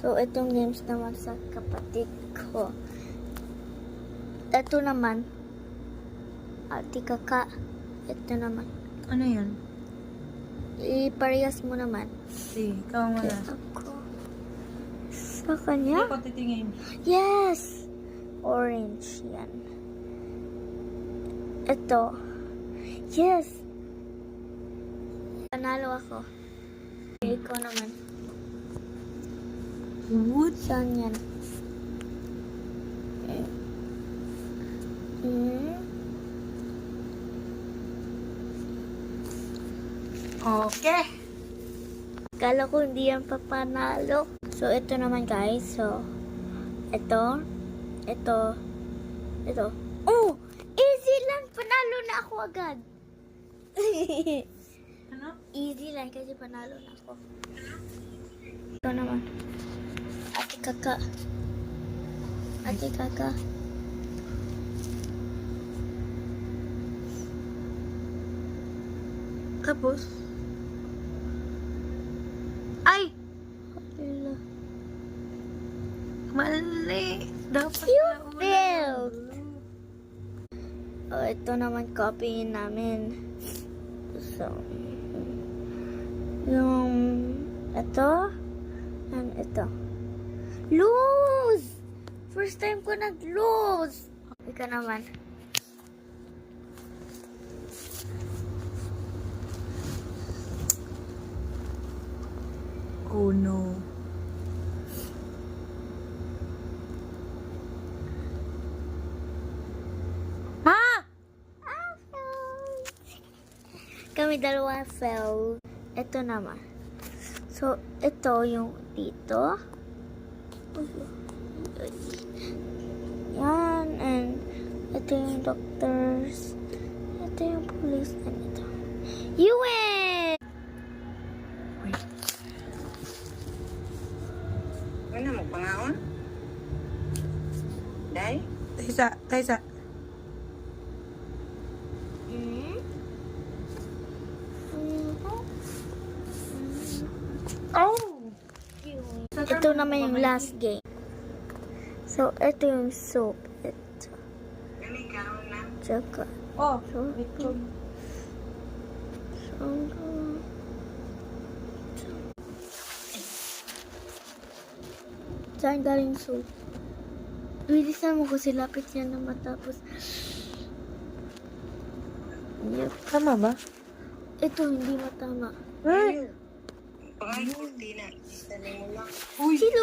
So, itong games naman sa kapatid ko. Ito naman. Ate Kaka. Ito naman. Ano yan? Iparehas mo naman. Sige, ikaw mo na. Ako. Sa kanya? Ako titingin. Yes! Orange yan. Ito. Yes! Panalo ako. Ikaw naman. Wood? Saan yan? Okay. Kala ko hindi yan papanalo. So, ito naman guys. So, ito. Oh! Easy lang! Panalo na ako agad. Ano? Easy lang kasi panalo na ako. Ito naman. Ate Kaka. Ate Kaka. Tapos? Ay! Hala. Mali. Dapat You na una. failed. Oh, ito naman copy namin. So, yung ito and ito. Lose! First time ko nag-lose. Ikaw naman. Oh no. Ha? Kami dalawa fell. Ito naman. So, ito yung dito. Yan. And ito yung doctors. Ito yung police. And ito. You win! Wait. Ano mo, pangaon? Day? Taysa. Oh! Ito naman yung last game. So, ito yung soap. Ito. Kami kaon na. Tsaka. Oh, So, ito. Saan galing soap? Bilisan mo kasi lapit yan na matapos. Yep. Tama ba? Ito hindi matama. Eh! Pangaon, kurtina. Isa mo lang. Uy! Sino